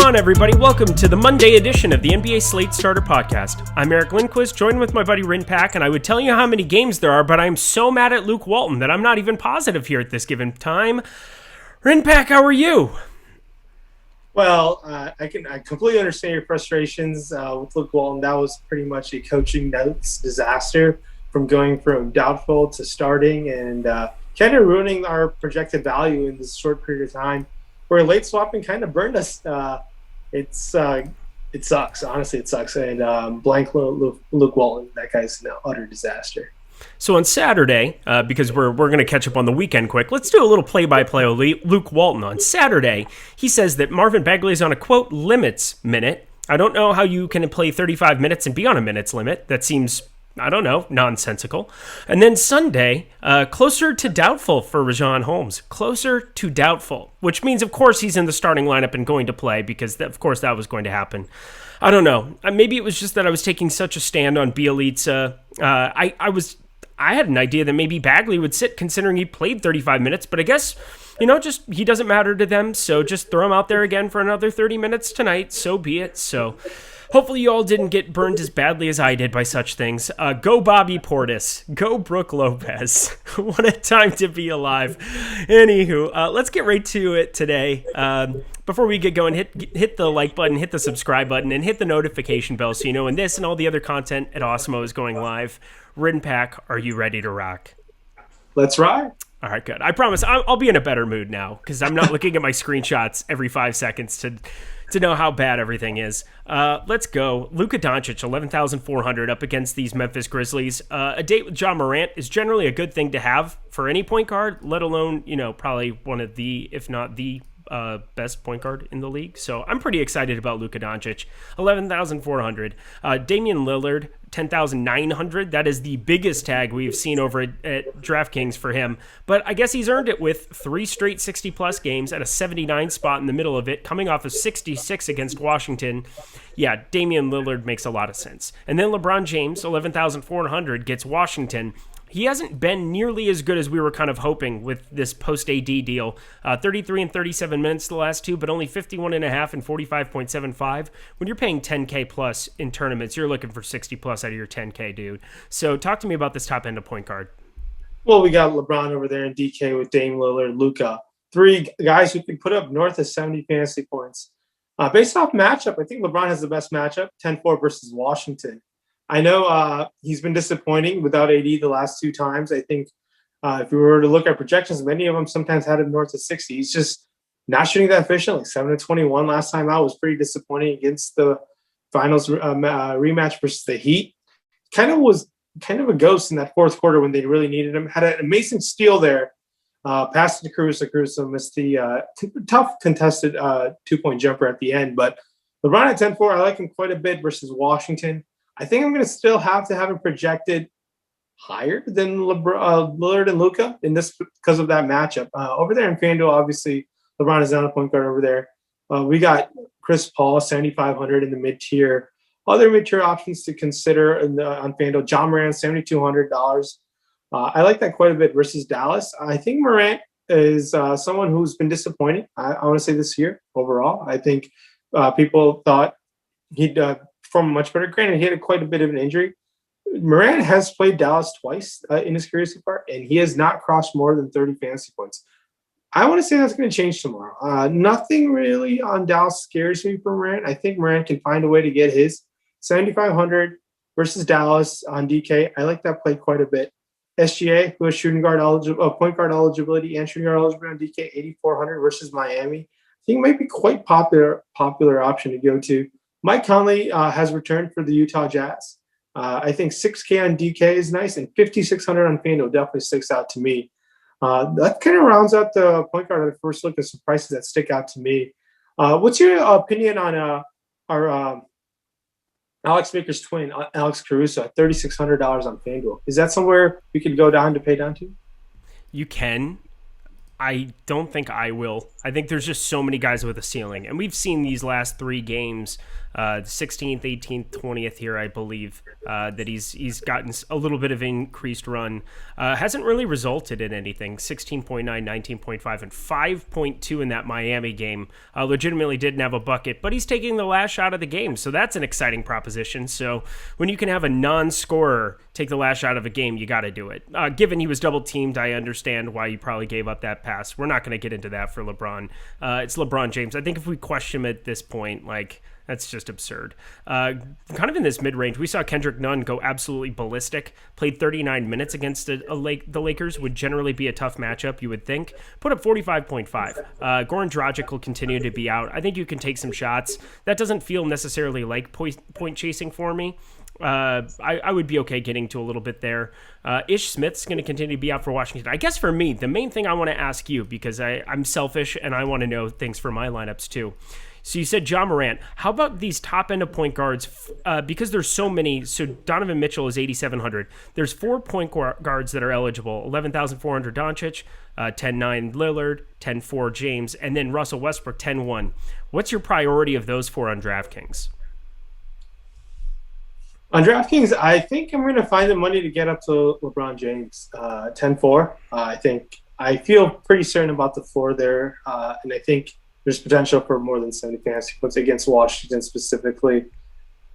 on, everybody? Welcome to the Monday edition of the NBA Slate Starter Podcast. I'm Eric Lindquist, joined with my buddy Rayen Patnaik, and I would tell you how many games there are, but I'm so mad at Luke Walton that I'm not even positive here at this given time. Rayen Patnaik, how are you? Well, I completely understand your frustrations with Luke Walton. That was pretty much a coaching notes disaster from going from doubtful to starting and kind of ruining our projected value in this short period of time. Where late swapping kind of burned us. It sucks. Honestly, it sucks. And blank Luke Walton, that guy's an utter disaster. So on Saturday, because we're going to catch up on the weekend quick, let's do a little play-by-play of Luke Walton. On Saturday, he says that Marvin Bagley is on a, quote, limits minute. I don't know how you can play 35 minutes and be on a minutes limit. That seems, I don't know, nonsensical. And then Sunday, closer to doubtful for Rajon Holmes. Closer to doubtful, which means, of course, he's in the starting lineup and going to play because, of course, that was going to happen. I don't know. Maybe it was just that I was taking such a stand on Bjelica. I had an idea that maybe Bagley would sit considering he played 35 minutes, but I guess, just he doesn't matter to them, so just throw him out there again for another 30 minutes tonight, so be it. So hopefully you all didn't get burned as badly as I did by such things. Go Bobby Portis. Go Brooke Lopez. What a time to be alive. Anywho, let's get right to it today. Before we get going, hit the like button, hit the subscribe button, and hit the notification bell so you know when this and all the other content at Awesemo is going live. Rayen Patnaik, are you ready to rock? Let's ride. All right, good. I promise I'll be in a better mood now because I'm not looking at my screenshots every 5 seconds to know how bad everything is. Let's go. Luka Doncic, 11,400 up against these Memphis Grizzlies. A date with Ja Morant is generally a good thing to have for any point guard, let alone, probably one of the, if not the best point guard in the league. So I'm pretty excited about Luka Doncic. 11,400. Damian Lillard, 10,900. That is the biggest tag we've seen over at DraftKings for him. But I guess he's earned it with 3 straight 60-plus games at a 79 spot in the middle of it, coming off of 66 against Washington. Yeah, Damian Lillard makes a lot of sense. And then LeBron James, 11,400, gets Washington. He hasn't been nearly as good as we were kind of hoping with this post-AD deal. 33 and 37 minutes the last two, but only 51.5 and 45.75. When you're paying 10K plus in tournaments, you're looking for 60 plus out of your 10K, dude. So talk to me about this top end of point guard. Well, we got LeBron over there in DK with Dame Lillard, Luka. 3 guys who can put up north of 70 fantasy points. Based off matchup, I think LeBron has the best matchup, 10-4 versus Washington. I know he's been disappointing without AD the last 2 times. I think if we were to look at projections, many of them sometimes had him north of 60. He's just not shooting that efficiently. 7-21 last time out was pretty disappointing against the finals rematch versus the Heat. Was kind of a ghost in that fourth quarter when they really needed him. Had an amazing steal there. Passed to Caruso. Caruso missed the tough contested 2-point jumper at the end. But LeBron at 10-4, I like him quite a bit versus Washington. I think I'm going to still have to have him projected higher than Lillard and Luka in this because of that matchup. Over there in FanDuel, obviously, LeBron is not a point guard over there. We got Chris Paul, 7,500 in the mid-tier. Other mid-tier options to consider on FanDuel, Ja Morant, $7,200. I like that quite a bit versus Dallas. I think Morant is someone who's been disappointing, I want to say, this year overall. I think people thought he'd perform much better. Granted, he had quite a bit of an injury. Morant has played Dallas twice in his career so far, and he has not crossed more than 30 fantasy points. I want to say that's going to change tomorrow. Nothing really on Dallas scares me for Morant. I think Morant can find a way to get his 7,500 versus Dallas on DK. I like that play quite a bit. SGA, who has point guard eligibility and shooting guard eligibility on DK, 8,400 versus Miami. I think it might be quite popular option to go to. Mike Conley has returned for the Utah Jazz. I think 6K on DK is nice, and 5,600 on FanDuel definitely sticks out to me. That kind of rounds out the point guard at first look at some prices that stick out to me. What's your opinion on our Alex Baker's twin, Alex Caruso, at $3,600 on FanDuel? Is that somewhere we could go down to pay down to? You can. I don't think I will. I think there's just so many guys with a ceiling. And we've seen these last 3 games, 16th, 18th, 20th here, I believe, that he's gotten a little bit of increased run. Hasn't really resulted in anything. 16.9, 19.5, and 5.2 in that Miami game. Legitimately didn't have a bucket, but he's taking the last shot of the game. So that's an exciting proposition. So when you can have a non-scorer take the last shot of a game, you got to do it. Given he was double teamed, I understand why you probably gave up that pass. We're not going to get into that for LeBron. It's LeBron James. I think if we question him at this point, that's just absurd. Kind of in this mid-range, we saw Kendrick Nunn go absolutely ballistic. Played 39 minutes against the Lakers. Would generally be a tough matchup, you would think. Put up 45.5. Goran Dragic will continue to be out. I think you can take some shots. That doesn't feel necessarily like point chasing for me. I would be okay getting to a little bit there. Ish Smith's going to continue to be out for Washington. I guess for me, the main thing I want to ask you, because I'm selfish and I want to know things for my lineups too. So you said Ja Morant. How about these top end of point guards? Because there's so many. So Donovan Mitchell is 8,700. There's 4 point guards that are eligible. 11,400 Doncic, 10,900 Lillard, 10,400 James, and then Russell Westbrook 10,100. What's your priority of those 4 on DraftKings? On DraftKings, I think I'm going to find the money to get up to LeBron James, 10-4. I feel pretty certain about the floor there, and I think there's potential for more than 70 fantasy points against Washington specifically.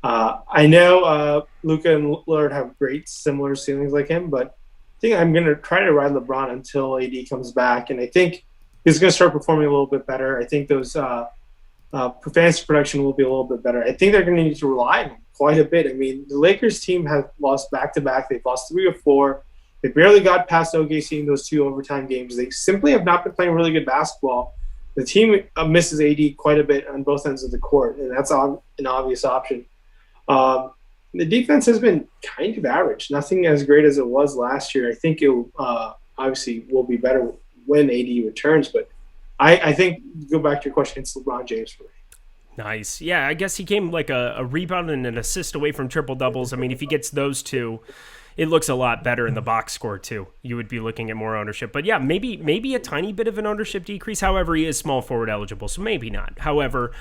I know Luka and Lillard have great similar ceilings like him, but I think I'm going to try to ride LeBron until AD comes back, and I think he's going to start performing a little bit better. I think those fantasy production will be a little bit better. I think they're going to need to rely on him quite a bit. I mean, the Lakers team has lost back-to-back. They've lost 3 or 4. They barely got past OKC in those 2 overtime games. They simply have not been playing really good basketball. The team misses AD quite a bit on both ends of the court, and that's an obvious option. The defense has been kind of average, nothing as great as it was last year. I think it obviously will be better when AD returns, but I think, go back to your question, it's LeBron James for me. Nice. Yeah, I guess he came like a rebound and an assist away from triple-doubles. I mean, if he gets those 2, it looks a lot better in the box score too. You would be looking at more ownership. But yeah, maybe a tiny bit of an ownership decrease. However, he is small forward eligible, so maybe not. However,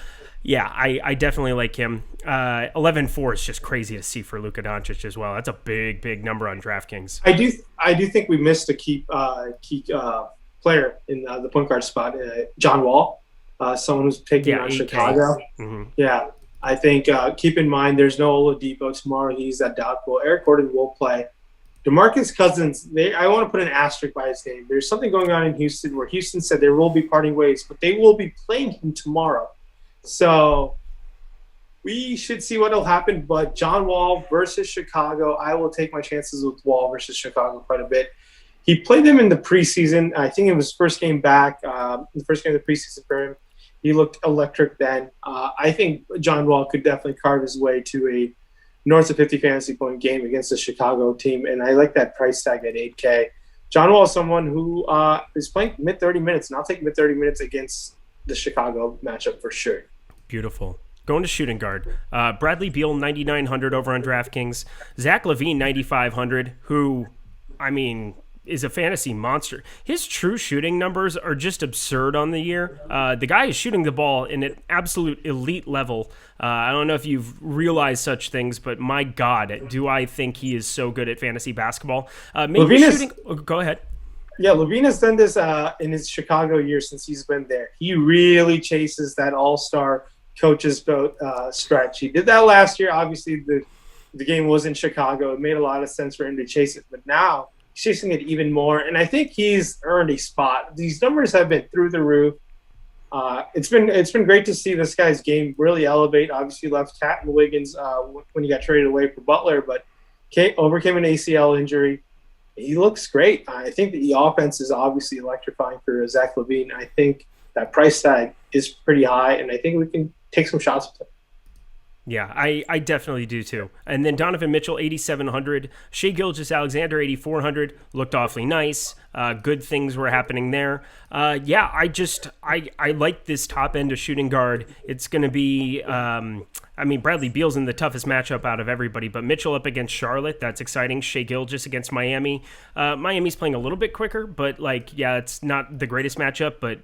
yeah, I definitely like him. 11-4 is just crazy to see for Luka Doncic as well. That's a big number on DraftKings. I do think we missed a key player in the point guard spot, John Wall, someone who's taking on Chicago. Mm-hmm. Yeah. I think keep in mind there's no Oladipo tomorrow. He's at doubtful. Eric Gordon will play. DeMarcus Cousins, I want to put an asterisk by his name. There's something going on in Houston where Houston said there will be parting ways, but they will be playing him tomorrow. So we should see what will happen. But John Wall versus Chicago, I will take my chances with Wall versus Chicago quite a bit. He played them in the preseason. I think it was first game back, the first game of the preseason for him. He looked electric then. I think John Wall could definitely carve his way to a north of 50 fantasy point game against the Chicago team, and I like that price tag at $8K. John Wall is someone who is playing mid-30 minutes, and I'll take mid-30 minutes against the Chicago matchup for sure. Beautiful. Going to shooting guard. Bradley Beal, 9,900 over on DraftKings. Zach LaVine, 9,500, who, I mean, is a fantasy monster. His true shooting numbers are just absurd on the year. The guy is shooting the ball in an absolute elite level. I don't know if you've realized such things, but my God, do I think he is so good at fantasy basketball. Maybe shooting. Go ahead. Yeah, Levine has done this in his Chicago year since he's been there. He really chases that all-star coaches stretch. He did that last year. Obviously, the game was in Chicago. It made a lot of sense for him to chase it, but now chasing it even more, and I think he's earned a spot. These numbers have been through the roof. It's been great to see this guy's game really elevate. Obviously, left Cat and Wiggins when he got traded away for Butler, but overcame an ACL injury. He looks great. I think the offense is obviously electrifying for Zach LaVine. I think that price tag is pretty high, and I think we can take some shots with him. Yeah, I definitely do too. And then Donovan Mitchell, 8,700. Shai Gilgeous-Alexander, 8,400. Looked awfully nice. Good things were happening there. Yeah, I like this top end of shooting guard. It's going to be, Bradley Beal's in the toughest matchup out of everybody, but Mitchell up against Charlotte, that's exciting. Shai Gilgeous against Miami. Miami's playing a little bit quicker, but it's not the greatest matchup, but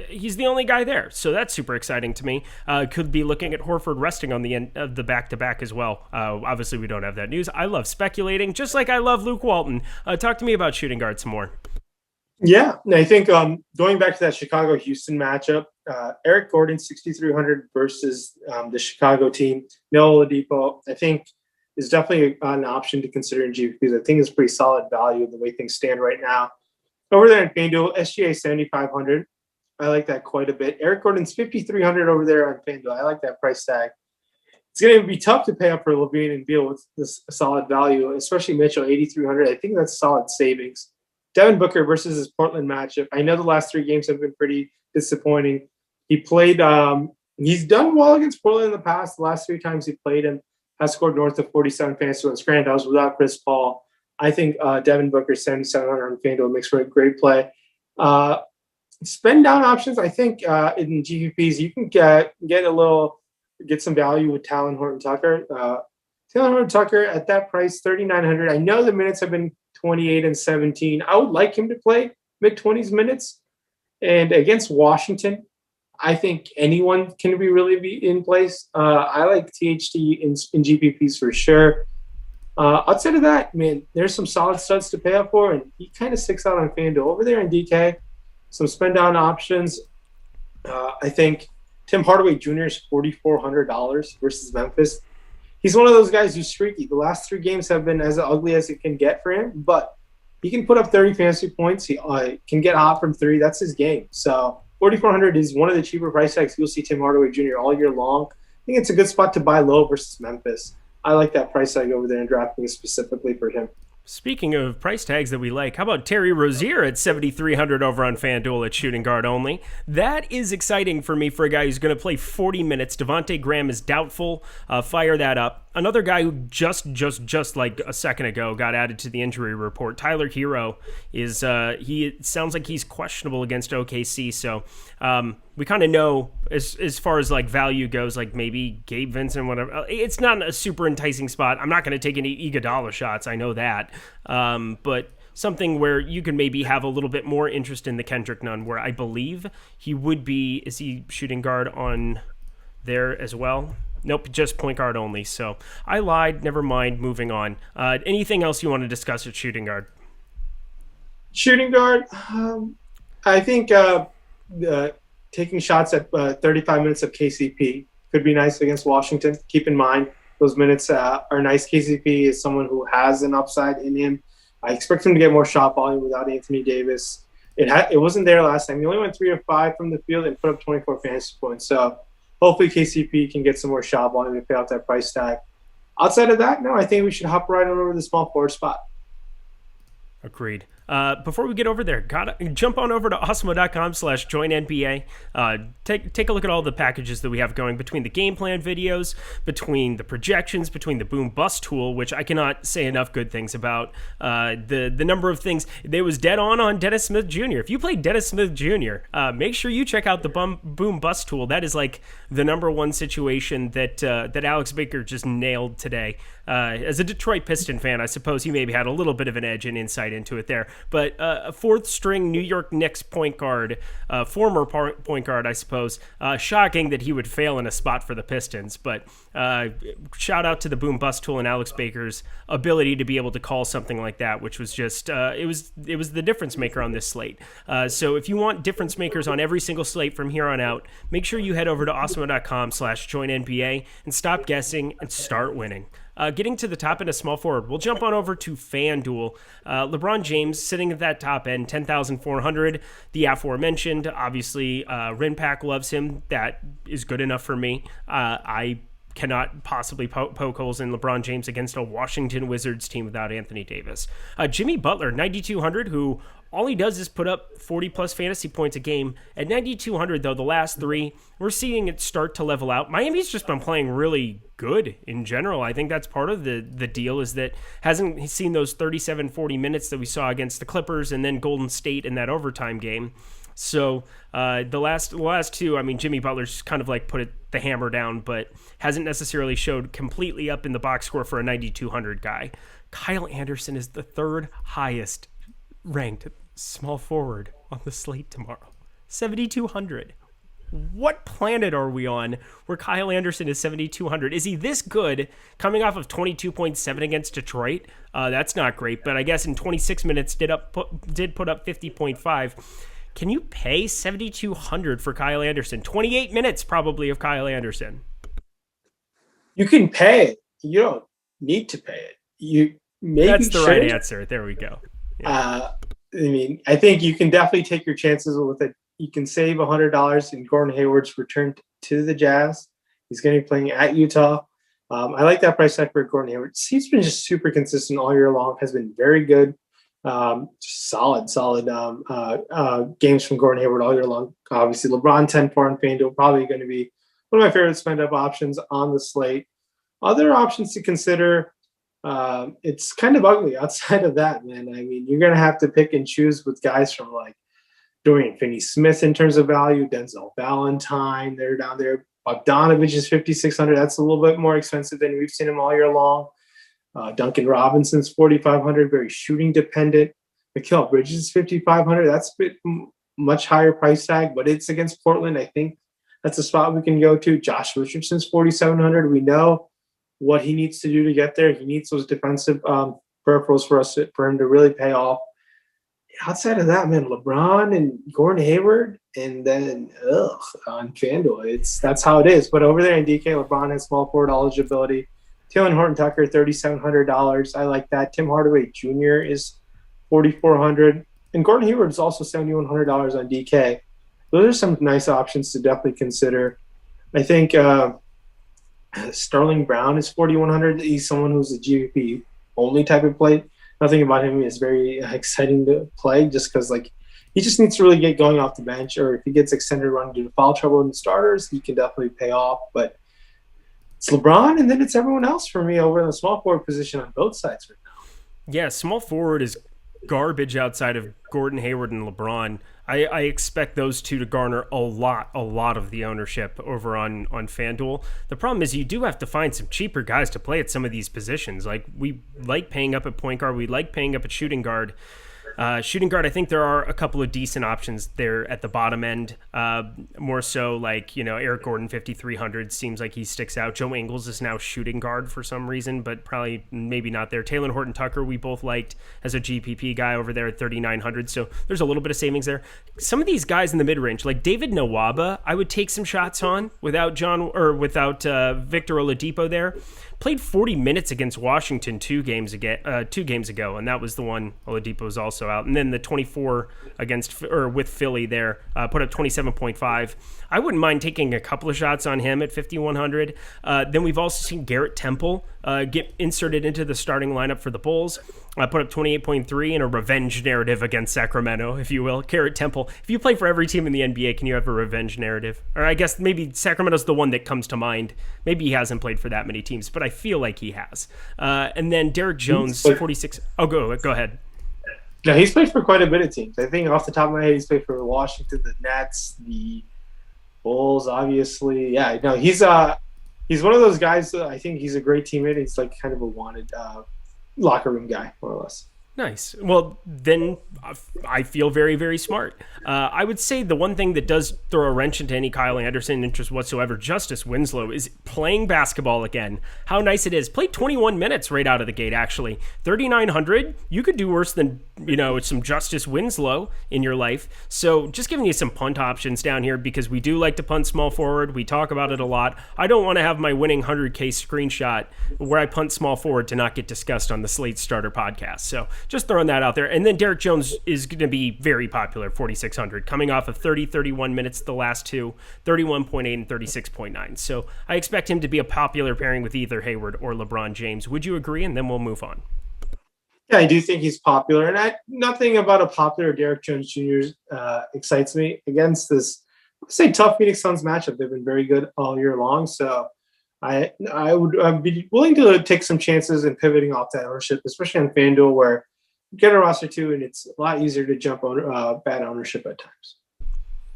he's the only guy there, so that's super exciting to me. Could be looking at Horford resting on the end of the back-to-back as well. Obviously, we don't have that news. I love speculating, just like I love Luke Walton. Talk to me about shooting guard some more. Yeah, and I think going back to that Chicago-Houston matchup, Eric Gordon, 6,300 versus the Chicago team. Noah Oladipo, I think, is definitely an option to consider in GPPs. I think it's pretty solid value the way things stand right now. Over there in FanDuel, SGA 7,500. I like that quite a bit. Eric Gordon's 5,300 over there on FanDuel. I like that price tag. It's going to be tough to pay up for Levine and Beal with this solid value, especially Mitchell, 8,300. I think that's solid savings. Devin Booker versus his Portland matchup. I know the last 3 games have been pretty disappointing. He played, he's done well against Portland in the past. The last 3 times he played him has scored north of 47 fantasy points. Granted, that was without Chris Paul. I think Devin Booker, 7,700 on FanDuel makes for a great play. Spend down options, I think in GPPs, you can get some value with Talon Horton-Tucker. Talon Horton-Tucker at that price, 3,900. I know the minutes have been 28 and 17. I would like him to play mid-20s minutes. And against Washington, I think anyone can really be in place. I like THT in GPPs for sure. Outside of that, man, there's some solid studs to pay up for, and he kind of sticks out on FanDuel. Over there in DK, some spend down options. I think Tim Hardaway Jr. is $4,400 versus Memphis. He's one of those guys who's streaky. The last 3 games have been as ugly as it can get for him, but he can put up 30 fantasy points. He can get hot from 3. That's his game. So 4,400 is one of the cheaper price tags you'll see Tim Hardaway Jr. all year long. I think it's a good spot to buy low versus Memphis. I like that price tag over there in DraftKings specifically for him. Speaking of price tags that we like, how about Terry Rozier at 7,300 over on FanDuel at shooting guard only? That is exciting for me for a guy who's going to play 40 minutes. Devontae Graham is doubtful. Fire that up. Another guy who just like a second ago got added to the injury report, Tyler Hero, is he sounds like he's questionable against OKC. So we kind of know as far as like value goes, like maybe Gabe Vincent, whatever. It's not a super enticing spot. I'm not going to take any Iguodala shots. I know that, but something where you can maybe have a little bit more interest in the Kendrick Nunn, where I believe he would be. Is he shooting guard on there as well? Nope, just point guard only. So I lied. Never mind. Moving on. Anything else you want to discuss at shooting guard? Shooting guard, I think taking shots at 35 minutes of KCP could be nice against Washington. Keep in mind, those minutes are nice. KCP is someone who has an upside in him. I expect him to get more shot volume without Anthony Davis. It wasn't there last time. He only went 3 of 5 from the field and put up 24 fantasy points. So hopefully KCP can get some more shot volume to pay out that price tag. Outside of that, no, I think we should hop right on over the small forward spot. Agreed. Before we get over there, jump on over to awesemo.com/joinnba. Take a look at all the packages that we have going between the game plan videos, between the projections, between the boom bust tool, which I cannot say enough good things about. The number of things. They was dead on Dennis Smith Jr. If you play Dennis Smith Jr., make sure you check out the boom bust tool. That is like the number one situation that Alex Baker just nailed today. As a Detroit Piston fan, I suppose he maybe had a little bit of an edge and insight into it there. But a 4th-string New York Knicks point guard, former point guard, I suppose. Shocking that he would fail in a spot for the Pistons. But shout out to the boom bust tool and Alex Baker's ability to be able to call something like that, which was just it was the difference maker on this slate. So if you want difference makers on every single slate from here on out, make sure you head over to awesemo.com/joinnba and stop guessing and start winning. Getting to the top end of small forward, we'll jump on over to FanDuel. LeBron James sitting at that top end, 10,400. The aforementioned, obviously, Rinpack loves him. That is good enough for me. I cannot possibly poke holes in LeBron James against a Washington Wizards team without Anthony Davis. Jimmy Butler, 9,200, who all he does is put up 40-plus fantasy points a game. At 9,200, though, the last three, we're seeing it start to level out. Miami's just been playing really good in general. I think that's part of the deal, is that hasn't seen those 37, 40 minutes that we saw against the Clippers and then Golden State in that overtime game. So the last two, I mean, Jimmy Butler's kind of like put the hammer down, but hasn't necessarily showed completely up in the box score for a 9,200 guy. Kyle Anderson is the third highest ranked small forward on the slate tomorrow. 7,200. What planet are we on where Kyle Anderson is 7,200? Is he this good coming off of 22.7 against Detroit? That's not great, but I guess in 26 minutes did put up 50.5. Can you pay 7,200 for Kyle Anderson? 28 minutes probably of Kyle Anderson. You can pay it. You don't need to pay it. You maybe That's the right answer. There we go. Yeah. I mean, I think you can definitely take your chances with it. You can save $100 in Gordon Hayward's return to the Jazz. He's going to be playing at Utah. I like that price tag for Gordon Hayward. He's been just super consistent all year long. Has been very good. Solid games from Gordon Hayward all year long. Obviously, LeBron 10-4 on FanDuel, probably going to be one of my favorite spend-up options on the slate. Other options to consider, it's kind of ugly outside of that, man. I mean, you're going to have to pick and choose with guys from like Dorian Finney-Smith in terms of value, Denzel Valentine, they're down there. Bogdanovich is 5,600. That's a little bit more expensive than we've seen him all year long. Duncan Robinson's 4,500, very shooting dependent. Mikal Bridges is 5,500. That's a bit much higher price tag, but it's against Portland. I think that's a spot we can go to. Josh Richardson's 4,700. We know what he needs to do to get there. He needs those defensive peripherals for him to really pay off. Outside of that, man, LeBron and Gordon Hayward, and then on FanDuel, that's how it is. But over there in DK, LeBron has small forward eligibility. Taylor Horton-Tucker, $3,700. I like that. Tim Hardaway Jr. is $4,400. And Gordon Hayward is also $7,100 on DK. Those are some nice options to definitely consider. I think Sterling Brown is $4,100. He's someone who's a GVP-only type of play. Nothing about him is very exciting to play just because, like, he just needs to really get going off the bench, or if he gets extended run due to foul trouble in the starters, he can definitely pay off. But it's LeBron, and then it's everyone else for me over in the small forward position on both sides right now. Yeah, small forward is garbage outside of Gordon Hayward and LeBron. I expect those two to garner a lot of the ownership over on FanDuel. The problem is you do have to find some cheaper guys to play at some of these positions. Like, we like paying up at point guard. We like paying up at shooting guard. Shooting guard, I think there are a couple of decent options there at the bottom end. More so like, Eric Gordon, 5,300 seems like he sticks out. Joe Ingles is now shooting guard for some reason, but probably maybe not there. Taylor Horton-Tucker, we both liked as a GPP guy over there at 3,900. So there's a little bit of savings there. Some of these guys in the mid-range, like David Nwaba, I would take some shots on without Victor Oladipo there. Played 40 minutes against Washington 2 games ago, and that was the one Oladipo was also out. And then the 24 with Philly there, put up 27.5. I wouldn't mind taking a couple of shots on him at 5,100. Then we've also seen Garrett Temple get inserted into the starting lineup for the Bulls. Put up 28.3 in a revenge narrative against Sacramento, if you will. Garrett Temple, if you play for every team in the NBA, can you have a revenge narrative? Or I guess maybe Sacramento's the one that comes to mind. Maybe he hasn't played for that many teams, but I feel like he has. And then Derek Jones, 46. Oh, go ahead. No, he's played for quite a bit of teams. I think off the top of my head, he's played for Washington, the Nets, the Bulls, obviously. Yeah, no, he's one of those guys. I think he's a great teammate. He's like kind of a wanted locker room guy, more or less. Nice. Well, then I feel very, very smart. I would say the one thing that does throw a wrench into any Kyle Anderson interest whatsoever, Justice Winslow, is playing basketball again. How nice it is. Played 21 minutes right out of the gate, actually. 3,900, you could do worse than, some Justice Winslow in your life. So just giving you some punt options down here because we do like to punt small forward. We talk about it a lot. I don't want to have my winning 100K screenshot where I punt small forward to not get discussed on the Slate Starter podcast. So just throwing that out there. And then Derek Jones is going to be very popular, 4,600, coming off of 31 minutes the last two, 31.8 and 36.9. So I expect him to be a popular pairing with either Hayward or LeBron James. Would you agree? And then we'll move on. Yeah, I do think he's popular, and nothing about a popular Derek Jones Jr. Excites me against this, let's say, tough Phoenix Suns matchup. They've been very good all year long, so I'd be willing to take some chances in pivoting off that ownership, especially on FanDuel, where you get a roster too, and it's a lot easier to jump on bad ownership at times.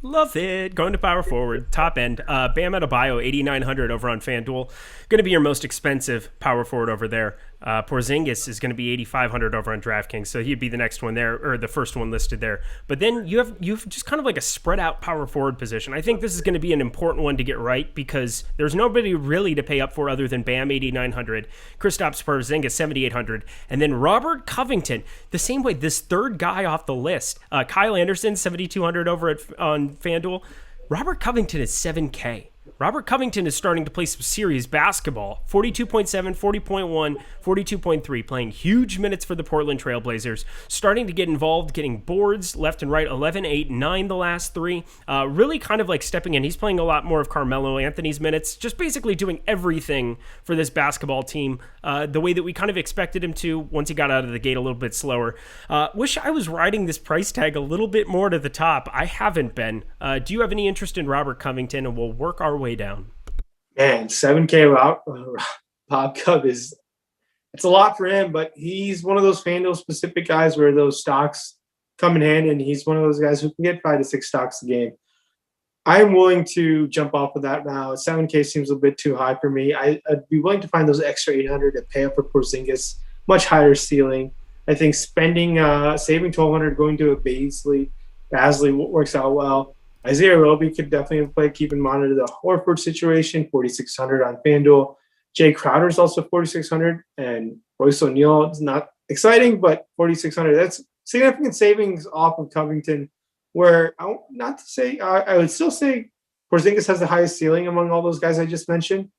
Love it. Going to power forward, top end. Bam Adebayo, 8,900 over on FanDuel. Going to be your most expensive power forward over there. Porzingis is going to be 8,500 over on DraftKings, so he'd be the next one there, or the first one listed there. But then you've just kind of like a spread out power forward position. I think this is going to be an important one to get right because there's nobody really to pay up for other than Bam, 8,900, Kristaps Porzingis, 7,800, and then Robert Covington, the same way, this third guy off the list. Kyle Anderson, 7,200 over on FanDuel. Robert Covington is 7K. Robert Covington is starting to play some serious basketball. 42.7, 40.1, 42.3, playing huge minutes for the Portland Trailblazers, starting to get involved, getting boards left and right, 11, 8, 9 the last three. Really kind of like stepping in. He's playing a lot more of Carmelo Anthony's minutes, just basically doing everything for this basketball team the way that we kind of expected him to once he got out of the gate a little bit slower. Wish I was riding this price tag a little bit more to the top. I haven't been. Do you have any interest in Robert Covington? And we'll work our way down. Man, 7K Bob Cub it's a lot for him, but he's one of those FanDuel specific guys where those stocks come in hand, and he's one of those guys who can get 5 to 6 stocks a game. I'm willing to jump off of that now. 7K seems a bit too high for me. I'd be willing to find those extra 800 to pay up for Porzingis, much higher ceiling. I think saving 1,200 going to a Basley works out well. Isaiah Roby could definitely keep in monitor the Horford situation, 4,600 on FanDuel. Jay Crowder is also 4,600, and Royce O'Neal is not exciting, but 4,600. That's significant savings off of Covington, where I would still say Porzingis has the highest ceiling among all those guys I just mentioned.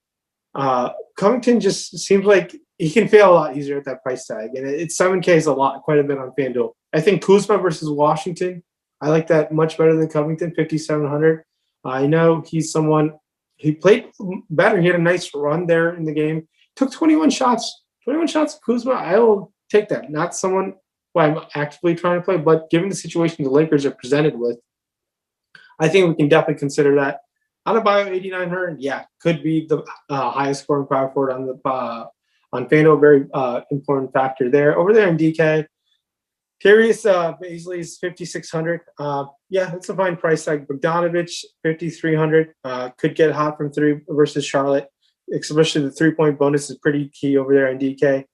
Covington just seems like he can fail a lot easier at that price tag, and it's 7K is quite a bit on FanDuel. I think Kuzma versus Washington, I like that much better than Covington, 5,700. I know he's someone, he played better. He had a nice run there in the game. Took 21 shots. 21 shots, Kuzma, I will take that. Not someone who I'm actively trying to play, but given the situation the Lakers are presented with, I think we can definitely consider that. Adebayo, 8,900, could be the highest scoring power forward on FanDuel. Very important factor there. Over there in DK, Darius Bazley is 5,600. It's a fine price tag. Bogdanovich, 5,300. Could get hot from three versus Charlotte, especially the 3-point bonus is pretty key over there in DK.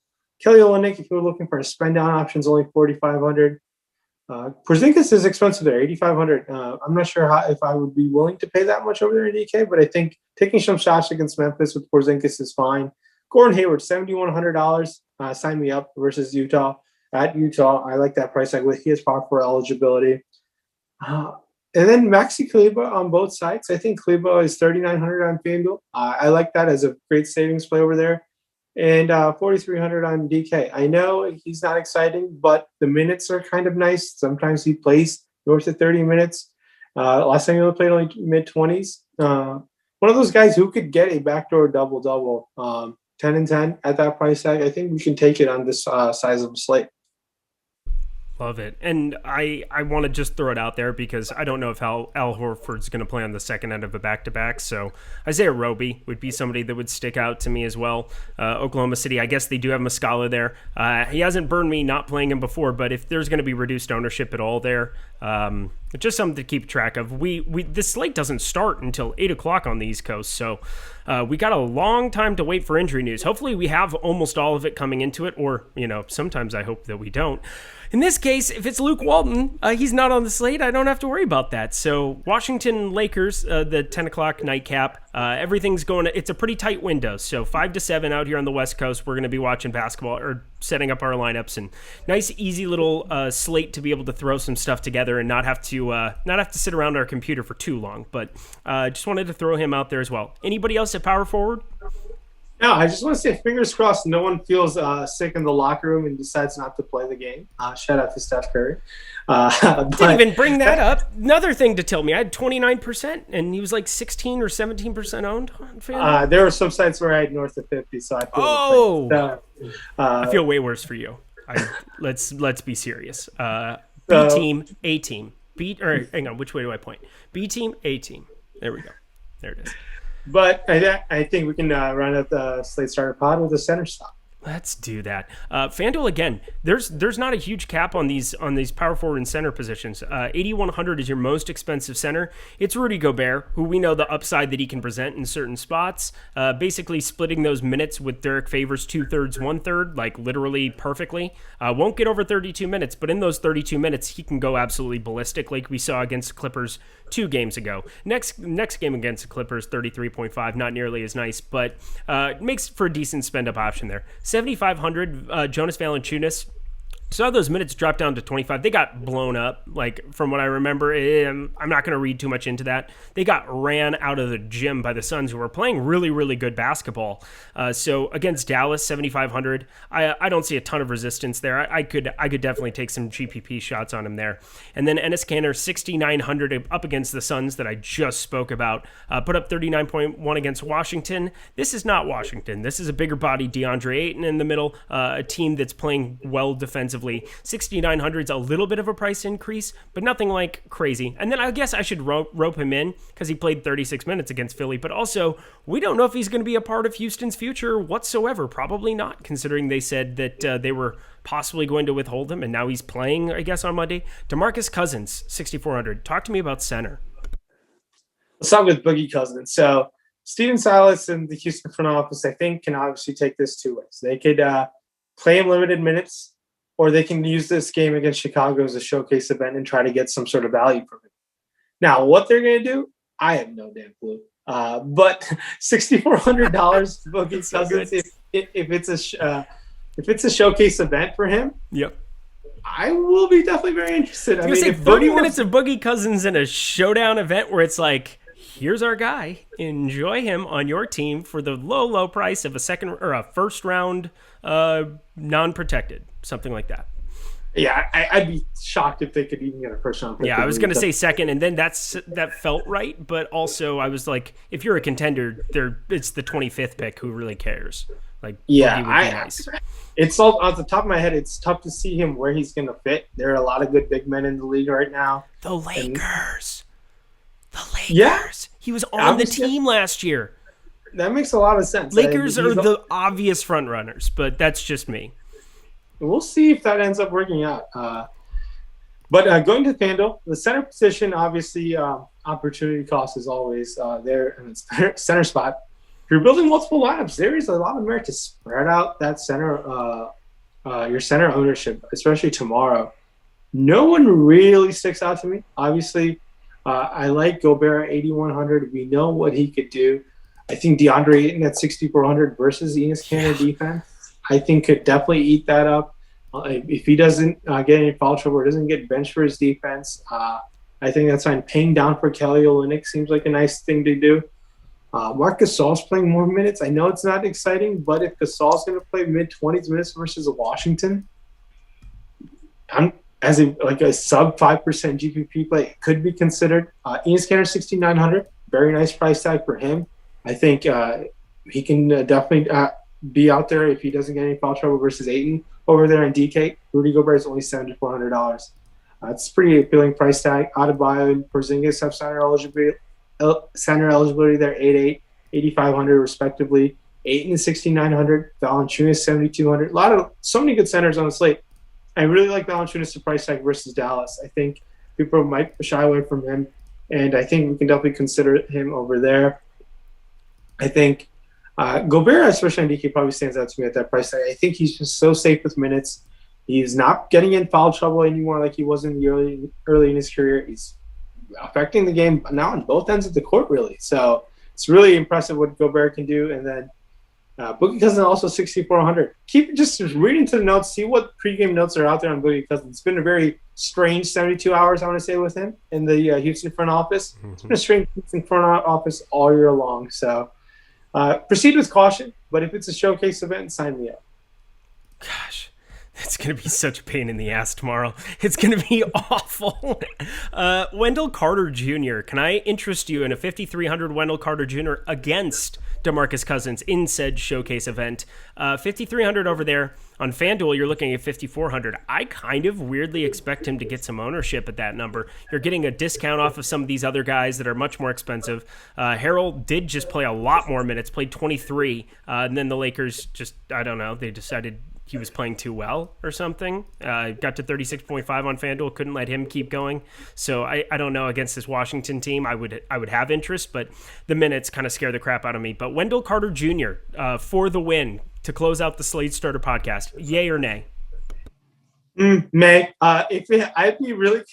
Kelly Olynyk, if you're looking for a spend down option, is only 4,500. Porzingis is expensive there, 8,500. I'm not sure if I would be willing to pay that much over there in DK, but I think taking some shots against Memphis with Porzingis is fine. Gordon Hayward, $7,100. Sign me up versus Utah. At Utah, I like that price tag with his power for eligibility. And then Maxi Kleber on both sides. I think Kleber is 3,900 on FanDuel. I like that as a great savings play over there. And 4,300 on DK. I know he's not exciting, but the minutes are kind of nice. Sometimes he plays north of 30 minutes. Last time he only played only mid-20s. One of those guys who could get a backdoor double-double, 10 and 10 at that price tag. I think we can take it on this size of a slate. Love it. And I want to just throw it out there because I don't know if Al Horford's going to play on the second end of a back-to-back. So Isaiah Roby would be somebody that would stick out to me as well. Oklahoma City, I guess they do have Muscala there. He hasn't burned me not playing him before, but if there's going to be reduced ownership at all there, just something to keep track of. This slate doesn't start until 8 o'clock on the East Coast, so we got a long time to wait for injury news. Hopefully we have almost all of it coming into it, or, sometimes I hope that we don't. In this case, if it's Luke Walton, he's not on the slate. I don't have to worry about that. So Washington Lakers, the 10 o'clock nightcap, everything's going to, it's a pretty tight window. So 5 to 7 out here on the West Coast, we're going to be watching basketball or setting up our lineups, and nice, easy little slate to be able to throw some stuff together and not have to sit around our computer for too long. But just wanted to throw him out there as well. Anybody else at power forward? No, I just want to say fingers crossed no one feels sick in the locker room and decides not to play the game. Shout out to Steph Curry. Didn't even bring that up. Another thing to tell me, I had 29%, and he was like 16 or 17% owned on FanDuel. There were some sites where I had north of 50, so I feel I feel way worse for you. Let's be serious. B team, A team. Hang on, which way do I point? B team, A team. There we go. There it is. But I think we can round out the Slate Starter Pod with a center stop. Let's do that. FanDuel again. There's not a huge cap on these power forward and center positions. 8,100 is your most expensive center. It's Rudy Gobert, who we know the upside that he can present in certain spots. Basically splitting those minutes with Derek Favors 2/3, 1/3, like literally perfectly. Won't get over 32 minutes, but in those 32 minutes, he can go absolutely ballistic, like we saw against the Clippers 2 games ago. Next game against the Clippers, 33.5, not nearly as nice, but makes for a decent spend-up option there. 7,500, Jonas Valanciunas. Saw those minutes drop down to 25. They got blown up, like from what I remember. I'm not going to read too much into that. They got ran out of the gym by the Suns, who were playing really, really good basketball. So against Dallas, 7,500. I don't see a ton of resistance there. I could definitely take some GPP shots on him there. And then Enes Kanter, 6,900 up against the Suns that I just spoke about. Put up 39.1 against Washington. This is not Washington. This is a bigger body DeAndre Ayton in the middle, a team that's playing well defensively. 6,900 is a little bit of a price increase, but nothing like crazy. And then I guess I should rope him in because he played 36 minutes against Philly, but also we don't know if he's going to be a part of Houston's future whatsoever. Probably not, considering they said that they were possibly going to withhold him, and now he's playing, I guess, on Monday. DeMarcus Cousins, 6,400. Talk to me about center. Let's start with Boogie Cousins. So Steven Silas and the Houston front office, I think, can obviously take this two ways. They could play him limited minutes, or they can use this game against Chicago as a showcase event and try to get some sort of value from it. Now, what they're going to do, I have no damn clue. But $6,400 Boogie Cousins, if it's a showcase event for him, yep, I will be definitely very interested. I mean, if 30 minutes of Boogie Cousins in a showdown event where it's like, here's our guy, enjoy him on your team for the low price of a first round non-protected, something like that. Yeah, I'd be shocked if they could even get a first round pick. Yeah, I was going to say second, and then that felt right, but also I was like, if you're a contender, it's the 25th pick. Who really cares? Like, yeah, would be nice. It's all off the top of my head. It's tough to see him where he's going to fit. There are a lot of good big men in the league right now. The Lakers. Yeah, he was on the team last year. That makes a lot of sense. Lakers are the obvious front runners, but that's just me. We'll see if that ends up working out. But going to FanDuel, the center position, obviously, opportunity cost is always there in its center spot. If you're building multiple lineups, there is a lot of merit to spread out that center, your center ownership, especially tomorrow. No one really sticks out to me. Obviously, I like Gobert at 8,100. We know what he could do. I think DeAndre Ayton at 6,400 versus Enes Kanter defense, I think could definitely eat that up. If he doesn't get any foul trouble or doesn't get benched for his defense, I think that's fine. Paying down for Kelly Olynyk seems like a nice thing to do. Marc Gasol's playing more minutes. I know it's not exciting, but if Gasol's going to play mid-20s minutes versus Washington, as a sub 5% GPP play, it could be considered. Enes Kanter 6,900, very nice price tag for him. I think he can definitely be out there if he doesn't get any foul trouble versus Ayton over there in DK. Rudy Gobert is only $7,400. It's pretty appealing price tag. Adebayo and Porzingis have center eligibility there, 8,800, 8,500 respectively. Ayton is 6,900. Valanciunas 7,200. So many good centers on the slate. I really like Valanciunas to price tag versus Dallas. I think people might shy away from him, and I think we can definitely consider him over there. I think Gobert, especially on DK, probably stands out to me at that price tag. I think he's just so safe with minutes. He's not getting in foul trouble anymore like he was in the early in his career. He's affecting the game now on both ends of the court, really. So it's really impressive what Gobert can do. And then Boogie Cousins also 6,400. Keep just reading to the notes, see what pregame notes are out there on Boogie Cousins. It's been a very strange 72 hours, I want to say, with him in the Houston front office. It's been a strange Houston front office all year long. So Proceed with caution, but if it's a showcase event, sign me up. Gosh, it's going to be such a pain in the ass tomorrow. It's going to be awful. Wendell Carter Jr., can I interest you in a 5,300 Wendell Carter Jr. against Demarcus Cousins in said showcase event? 5,300 over there. On FanDuel, you're looking at 5,400. I kind of weirdly expect him to get some ownership at that number. You're getting a discount off of some of these other guys that are much more expensive. Harrell did just play a lot more minutes, played 23, and then the Lakers just, I don't know, they decided he was playing too well or something. Got to 36.5 on FanDuel, couldn't let him keep going. So I don't know, against this Washington team, I would have interest, but the minutes kind of scare the crap out of me. But Wendell Carter Jr. For the win to close out the Slate Starter podcast, yay or nay? May. I'd be really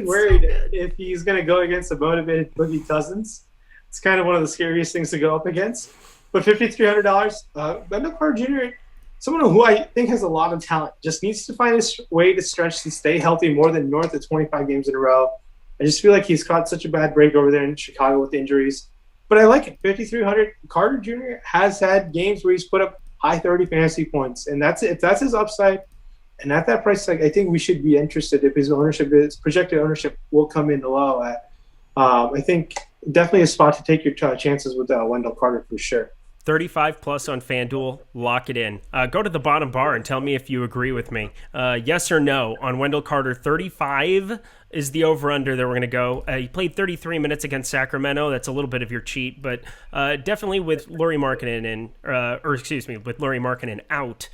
worried if he's going to go against a motivated Boogie Cousins. It's kind of one of the scariest things to go up against. But $5,300, Wendell Carter Jr., someone who I think has a lot of talent, just needs to find a way to stretch and stay healthy more than north of 25 games in a row. I just feel like he's caught such a bad break over there in Chicago with injuries. But I like it. 5,300. Carter Jr. has had games where he's put up high 30 fantasy points, and that's his upside. And at that price tag, I think we should be interested if his projected ownership will come in low at. I think definitely a spot to take your chances with Wendell Carter for sure. 35 plus on FanDuel, lock it in. Go to the bottom bar and tell me if you agree with me. Yes or no on Wendell Carter. 35 is the over-under that we're going to go. He played 33 minutes against Sacramento. That's a little bit of your cheat, but definitely with Lauri Markkanen with Lauri Markkanen out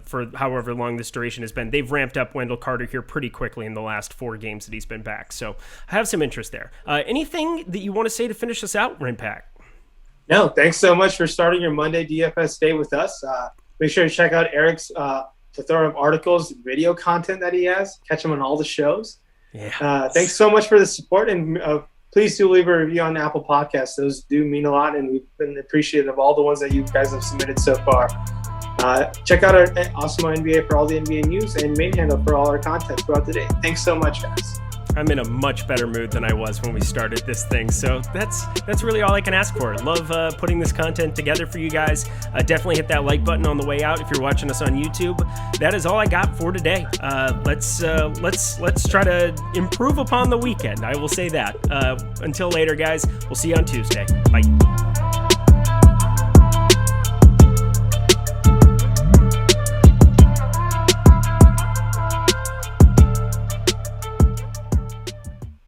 for however long this duration has been, they've ramped up Wendell Carter here pretty quickly in the last 4 games that he's been back. So I have some interest there. Anything that you want to say to finish us out, Rinpack? No, thanks so much for starting your Monday DFS day with us. Make sure to check out Eric's plethora of articles, video content that he has. Catch him on all the shows. Yeah. Thanks so much for the support, and please do leave a review on Apple Podcasts. Those do mean a lot, and we've been appreciative of all the ones that you guys have submitted so far. Check out our Awesemo NBA for all the NBA news and main handle for all our content throughout the day. Thanks so much, guys. I'm in a much better mood than I was when we started this thing, so that's really all I can ask for. Love putting this content together for you guys. Definitely hit that like button on the way out if you're watching us on YouTube. That is all I got for today. Let's try to improve upon the weekend. I will say that. Until later, guys. We'll see you on Tuesday. Bye.